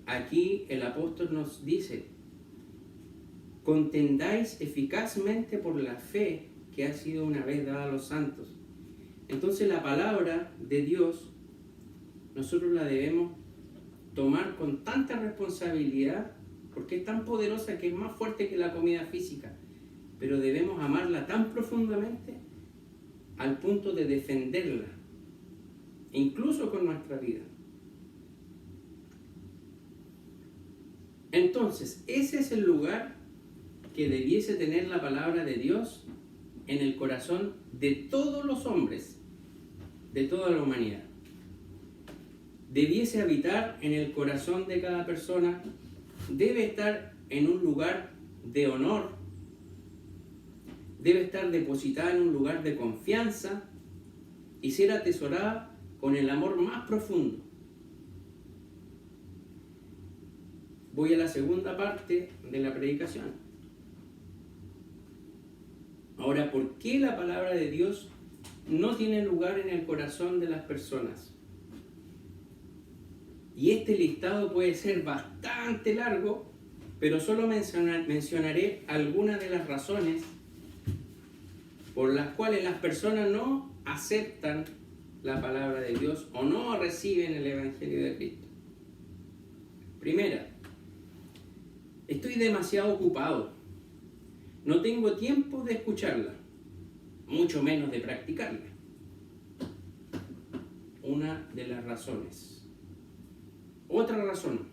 aquí el apóstol nos dice: contendáis eficazmente por la fe que ha sido una vez dada a los santos. Entonces la palabra de Dios nosotros la debemos tomar con tanta responsabilidad, porque es tan poderosa que es más fuerte que la comida física, pero debemos amarla tan profundamente al punto de defenderla, incluso con nuestra vida. Entonces, ese es el lugar que debiese tener la palabra de Dios en el corazón de todos los hombres, de toda la humanidad. Debiese habitar en el corazón de cada persona, debe estar en un lugar de honor, debe estar depositada en un lugar de confianza y ser atesorada con el amor más profundo. Voy a la segunda parte de la predicación. Ahora, ¿por qué la palabra de Dios no tiene lugar en el corazón de las personas? Y este listado puede ser bastante largo, pero solo mencionaré algunas de las razones por las cuales las personas no aceptan la palabra de Dios o no reciben el Evangelio de Cristo. Primera, estoy demasiado ocupado. No tengo tiempo de escucharla, mucho menos de practicarla. Una de las razones. Otra razón.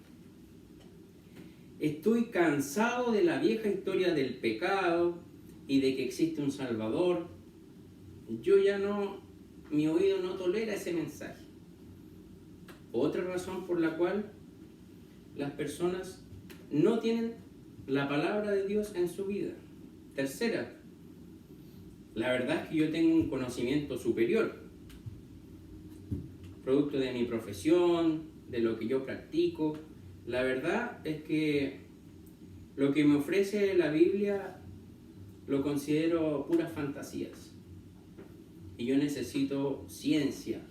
Estoy cansado de la vieja historia del pecado y de que existe un Salvador. Mi oído no tolera ese mensaje. Otra razón por la cual las personas no tienen la palabra de Dios en su vida. Tercera, la verdad es que yo tengo un conocimiento superior, producto de mi profesión, de lo que yo practico. La verdad es que lo que me ofrece la Biblia lo considero puras fantasías. Y yo necesito ciencia,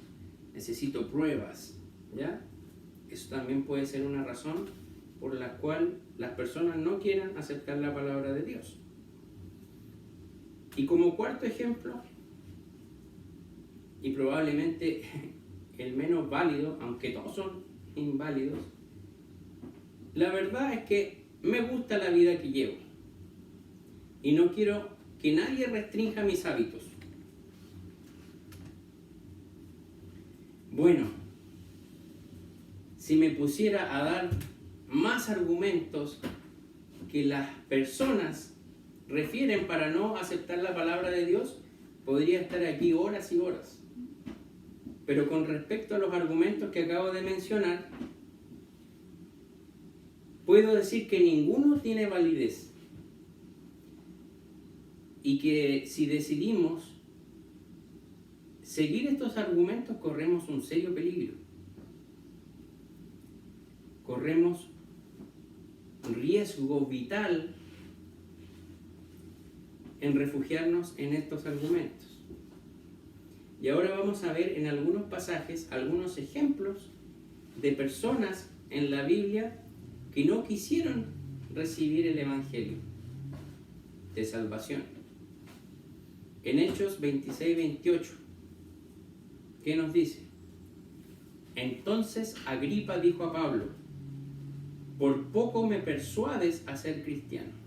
necesito pruebas, ¿ya? Eso también puede ser una razón por la cual las personas no quieran aceptar la palabra de Dios. Y como cuarto ejemplo, y probablemente el menos válido, aunque todos son inválidos, la verdad es que me gusta la vida que llevo y no quiero que nadie restrinja mis hábitos. Bueno, si me pusiera a dar más argumentos que las personas refieren para no aceptar la palabra de Dios, podría estar aquí horas y horas. Pero con respecto a los argumentos que acabo de mencionar, puedo decir que ninguno tiene validez. Y que si decidimos seguir estos argumentos, corremos un serio peligro. Corremos un riesgo vital en refugiarnos en estos argumentos. Y ahora vamos a ver en algunos pasajes algunos ejemplos de personas en la Biblia que no quisieron recibir el Evangelio de salvación. En Hechos 26-28, ¿qué nos dice? Entonces Agripa dijo a Pablo: por poco me persuades a ser cristiano.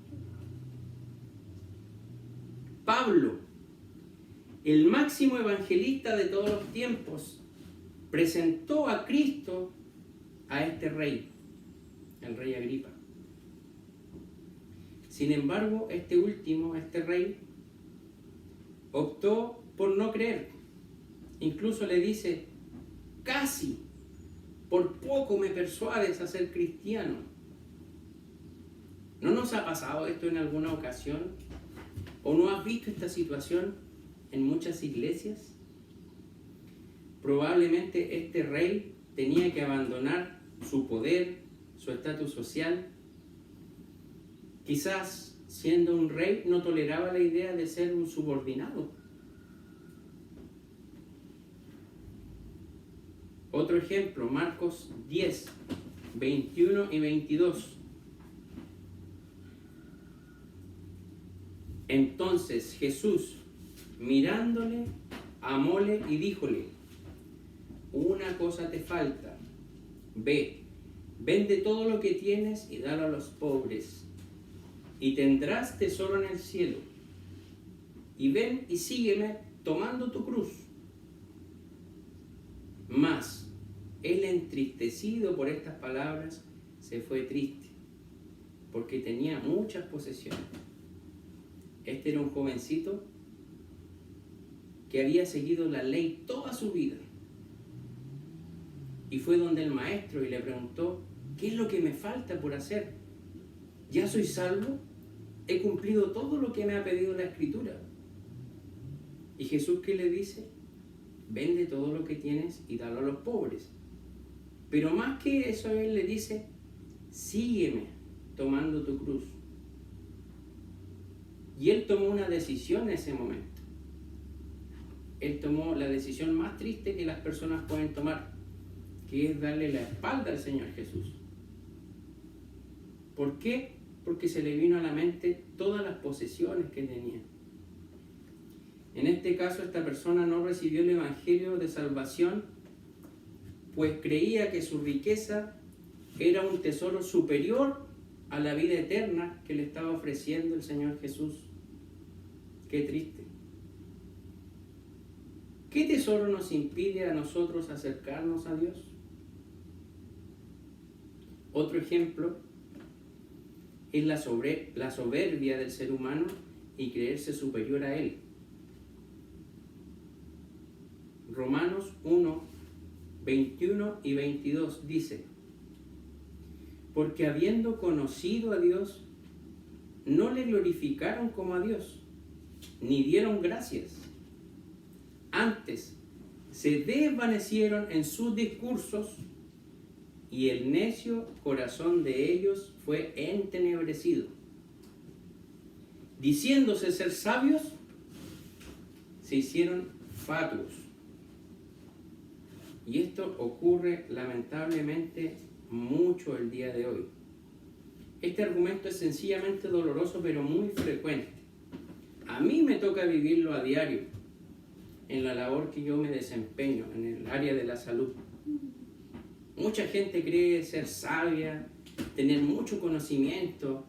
Pablo, el máximo evangelista de todos los tiempos, presentó a Cristo a este rey, el rey Agripa. Sin embargo, este rey, optó por no creer. Incluso le dice: casi, por poco me persuades a ser cristiano. ¿No nos ha pasado esto en alguna ocasión? ¿O no has visto esta situación en muchas iglesias? Probablemente este rey tenía que abandonar su poder, su estatus social. Quizás, siendo un rey, no toleraba la idea de ser un subordinado. Otro ejemplo, Marcos 10, 21 y 22. Entonces Jesús, mirándole, amóle y díjole: una cosa te falta. Ve, vende todo lo que tienes y dalo a los pobres, y tendrás tesoro en el cielo. Y ven y sígueme tomando tu cruz. Mas él, entristecido por estas palabras, se fue triste, porque tenía muchas posesiones. Este era un jovencito que había seguido la ley toda su vida. Y fue donde el maestro y le preguntó: ¿qué es lo que me falta por hacer? ¿Ya soy salvo? He cumplido todo lo que me ha pedido la Escritura. ¿Y Jesús qué le dice? Vende todo lo que tienes y dalo a los pobres. Pero más que eso, él le dice: sígueme tomando tu cruz. Y él tomó una decisión en ese momento. Él tomó la decisión más triste que las personas pueden tomar, que es darle la espalda al Señor Jesús. ¿Por qué? Porque se le vino a la mente todas las posesiones que tenía. En este caso, esta persona no recibió el Evangelio de salvación, pues creía que su riqueza era un tesoro superior a la vida eterna que le estaba ofreciendo el Señor Jesús. Qué triste. ¿Qué tesoro nos impide a nosotros acercarnos a Dios? Otro ejemplo es la soberbia del ser humano y creerse superior a Él. Romanos 1, 21 y 22 dice: porque habiendo conocido a Dios, no le glorificaron como a Dios, ni dieron gracias. Antes, se desvanecieron en sus discursos, y el necio corazón de ellos fue entenebrecido. Diciéndose ser sabios, se hicieron fatuos. Y esto ocurre lamentablemente mucho el día de hoy. Este argumento es sencillamente doloroso, pero muy frecuente. A mí me toca vivirlo a diario en la labor que yo me desempeño en el área de la salud. Mucha gente cree ser sabia, tener mucho conocimiento,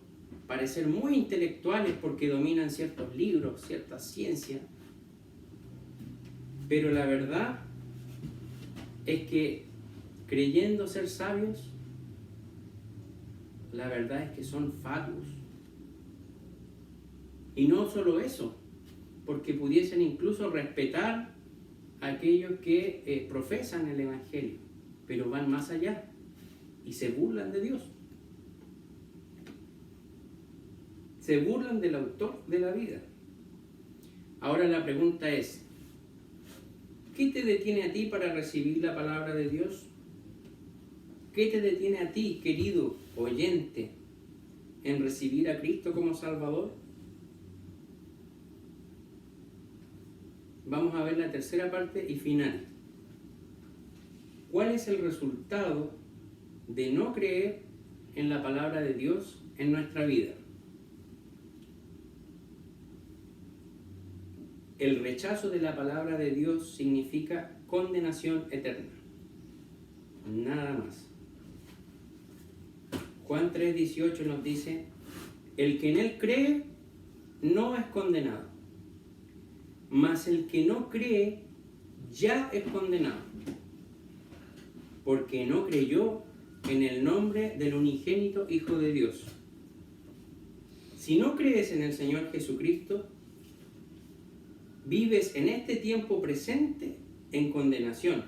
parecer muy intelectuales porque dominan ciertos libros, cierta ciencia. Pero la verdad es que, creyendo ser sabios, la verdad es que son fatuos. Y no solo eso, porque pudiesen incluso respetar a aquellos que profesan el Evangelio, pero van más allá y se burlan de Dios. Se burlan del autor de la vida. Ahora la pregunta es: ¿qué te detiene a ti para recibir la palabra de Dios? ¿Qué te detiene a ti, querido oyente, en recibir a Cristo como Salvador? Vamos a ver la tercera parte y final. ¿Cuál es el resultado de no creer en la palabra de Dios en nuestra vida? El rechazo de la palabra de Dios significa condenación eterna. Nada más. Juan 3:18 nos dice: el que en él cree no es condenado, mas el que no cree ya es condenado, porque no creyó en el nombre del unigénito Hijo de Dios. Si no crees en el Señor Jesucristo, vives en este tiempo presente en condenación.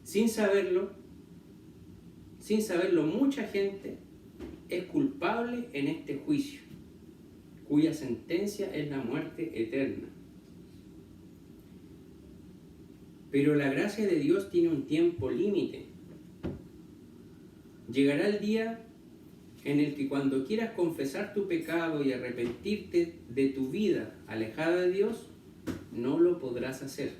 Sin saberlo, mucha gente es culpable en este juicio, cuya sentencia es la muerte eterna. Pero la gracia de Dios tiene un tiempo límite. Llegará el día en el que, cuando quieras confesar tu pecado y arrepentirte de tu vida alejada de Dios, no lo podrás hacer.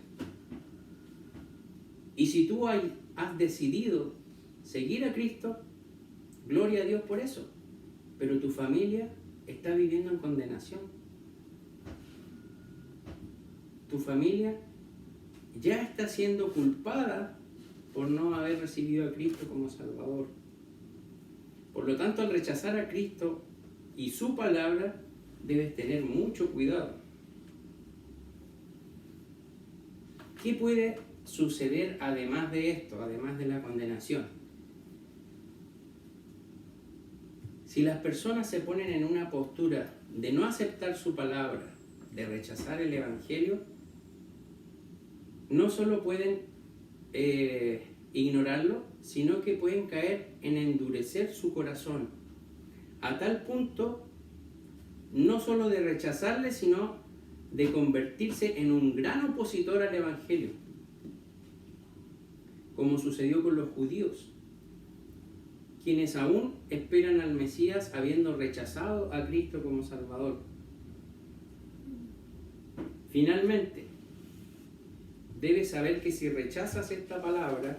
Y si tú has decidido seguir a Cristo, gloria a Dios por eso. Pero tu familia está viviendo en condenación. Tu familia ya está siendo culpada por no haber recibido a Cristo como Salvador. Por lo tanto, al rechazar a Cristo y su palabra, debes tener mucho cuidado. ¿Qué puede suceder además de esto, además de la condenación? Si las personas se ponen en una postura de no aceptar su palabra, de rechazar el Evangelio, no solo pueden ignorarlo, sino que pueden caer en endurecer su corazón, a tal punto no solo de rechazarle, sino de convertirse en un gran opositor al Evangelio, como sucedió con los judíos, quienes aún esperan al Mesías habiendo rechazado a Cristo como Salvador. Finalmente, debes saber que si rechazas esta palabra,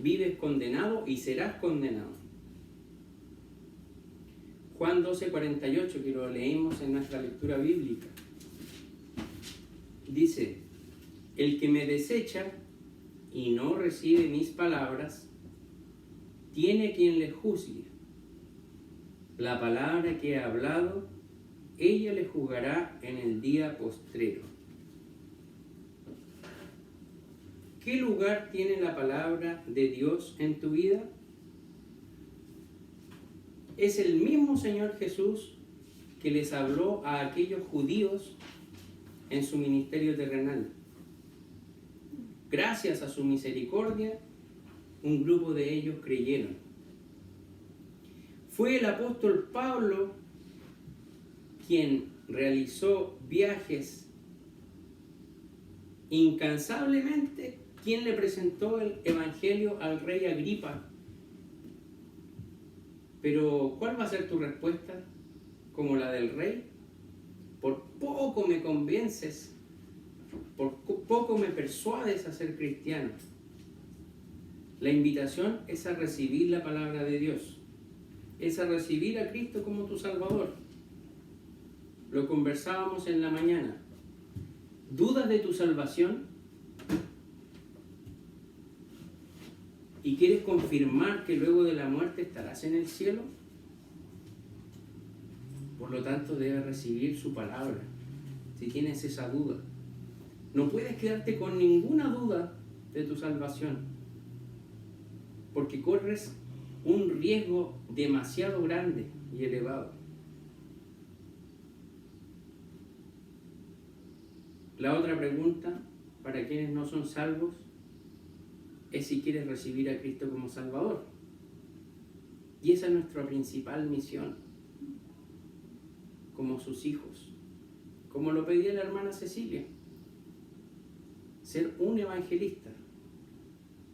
vives condenado y serás condenado. Juan 12:48, que lo leímos en nuestra lectura bíblica, dice: el que me desecha y no recibe mis palabras, tiene quien le juzgue. La palabra que he hablado, ella le juzgará en el día postrero. ¿Qué lugar tiene la palabra de Dios en tu vida? Es el mismo Señor Jesús que les habló a aquellos judíos en su ministerio terrenal. Gracias a su misericordia, un grupo de ellos creyeron. Fue el apóstol Pablo quien realizó viajes incansablemente, quien le presentó el Evangelio al rey Agripa. Pero, ¿cuál va a ser tu respuesta? ¿Como la del rey? Por poco me convences, por poco me persuades a ser cristiano. La invitación es a recibir la palabra de Dios, es a recibir a Cristo como tu Salvador. Lo conversábamos en la mañana. ¿Dudas de tu salvación? ¿Y quieres confirmar que luego de la muerte estarás en el cielo? Por lo tanto, debes recibir su palabra, si tienes esa duda. No puedes quedarte con ninguna duda de tu salvación, porque corres un riesgo demasiado grande y elevado. La otra pregunta, para quienes no son salvos, es si quieres recibir a Cristo como Salvador. Y esa es nuestra principal misión, como sus hijos, como lo pedía la hermana Cecilia, ser un evangelista.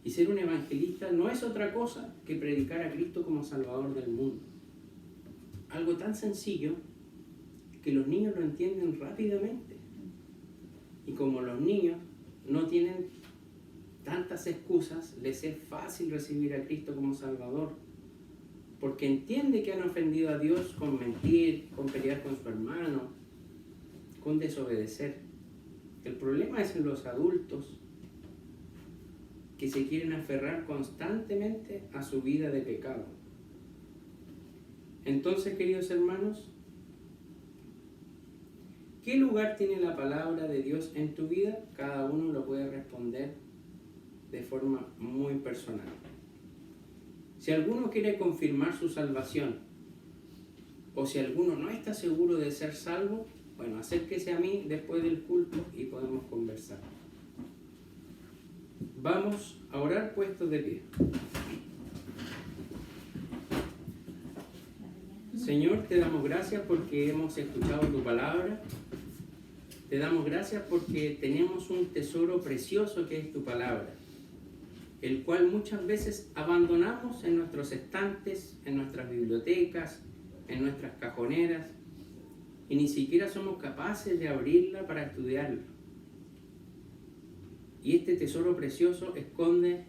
Y ser un evangelista no es otra cosa que predicar a Cristo como Salvador del mundo. Algo tan sencillo que los niños lo entienden rápidamente. Y como los niños no tienen tantas excusas, les es fácil recibir a Cristo como Salvador, porque entiende que han ofendido a Dios con mentir, con pelear con su hermano, con desobedecer. El problema es en los adultos que se quieren aferrar constantemente a su vida de pecado. Entonces, queridos hermanos, ¿qué lugar tiene la palabra de Dios en tu vida? Cada uno lo puede responder de forma muy personal. Si alguno quiere confirmar su salvación, o si alguno no está seguro de ser salvo, bueno, acérquese a mí después del culto y podemos conversar. Vamos a orar puestos de pie. Señor, te damos gracias porque hemos escuchado tu palabra. Te damos gracias porque tenemos un tesoro precioso que es tu palabra, el cual muchas veces abandonamos en nuestros estantes, en nuestras bibliotecas, en nuestras cajoneras, y ni siquiera somos capaces de abrirla para estudiarla. Y este tesoro precioso esconde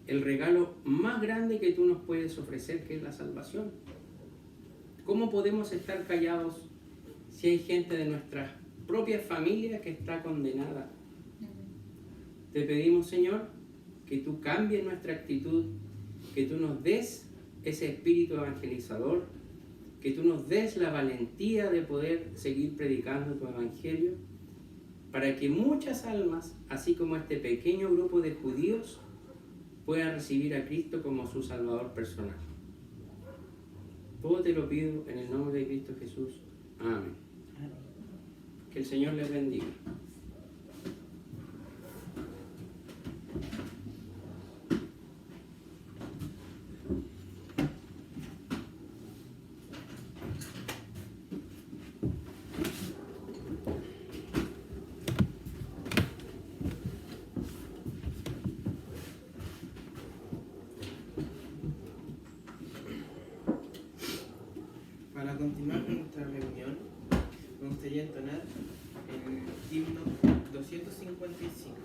el regalo más grande que tú nos puedes ofrecer, que es la salvación. ¿Cómo podemos estar callados si hay gente de nuestras propias familias que está condenada? Te pedimos, Señor, que tú cambies nuestra actitud, que tú nos des ese espíritu evangelizador, que tú nos des la valentía de poder seguir predicando tu evangelio, para que muchas almas, así como este pequeño grupo de judíos, puedan recibir a Cristo como su Salvador personal. Todo te lo pido en el nombre de Cristo Jesús. Amén. Que el Señor les bendiga. Para continuar con nuestra reunión, me gustaría entonar el himno 255.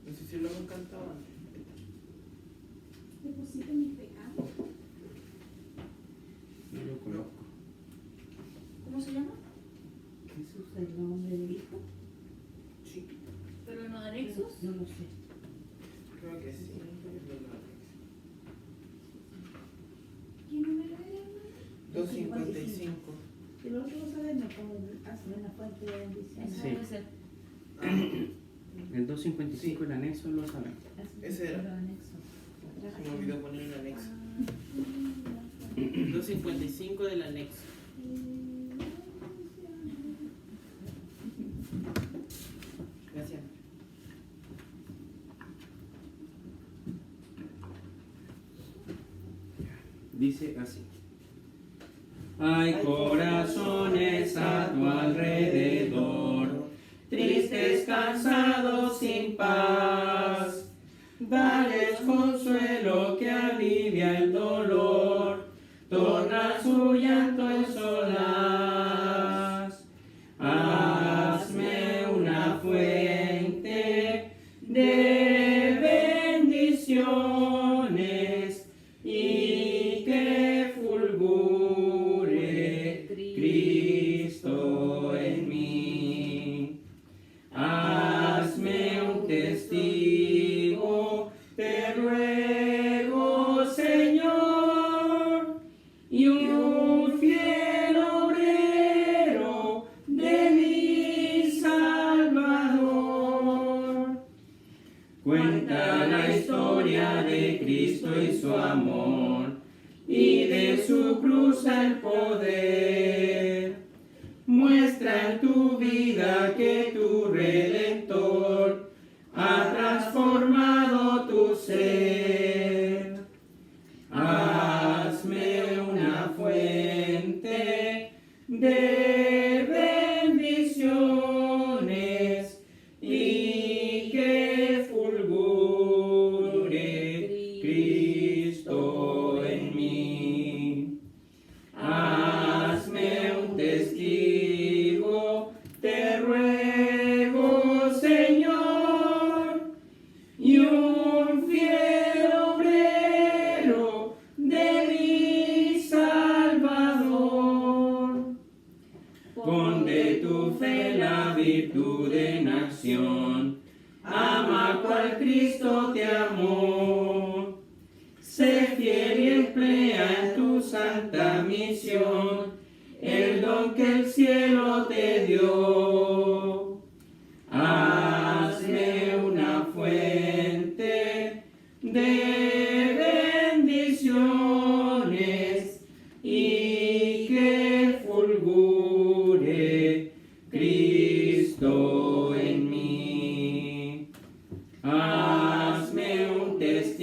No sé si lo hemos cantado antes. Deposito mis pecados. No lo conozco. ¿Cómo se llama? Jesús es el nombre del Hijo. Sí, ¿Pero no anexos? No lo sé. creo que sí. ¿Qué número era, hermano? 255. El otro lo sabemos como hace una fuente de bendición. Eso Sí. debe ser. El 255, el anexo, lo sabemos. Ese era. Los anexos. Se me olvidó poner el anexo. 255 del anexo. Gracias. Dice así. Hay corazones a tu alrededor, tristes, cansados, sin paz. Dales consuelo que alivia el dolor, torna su llanto en solaz. Hazme una fuente de bendiciones y que fulgure Cristo en mí. Hazme un testigo, te ruego, Señor, y un fiel obrero de mi Salvador. Cuenta la historia de Cristo y su amor, y de su cruz el poder. Muestra en tu vida que tu Redentor ha transformado tu ser. Hazme una fuente de bendiciones y que fulgure Cristo en mí. Hazme un testigo, te ruego, Señor, y un fiel obrero de mi Salvador. Pon de tu fe la virtud en acción, ama cual Cristo te amó. Sé fiel y emplea en tu santa misión el don que el cielo te dio. Hazme una fuente de bendiciones y que fulgure Cristo en mí. Hazme un testigo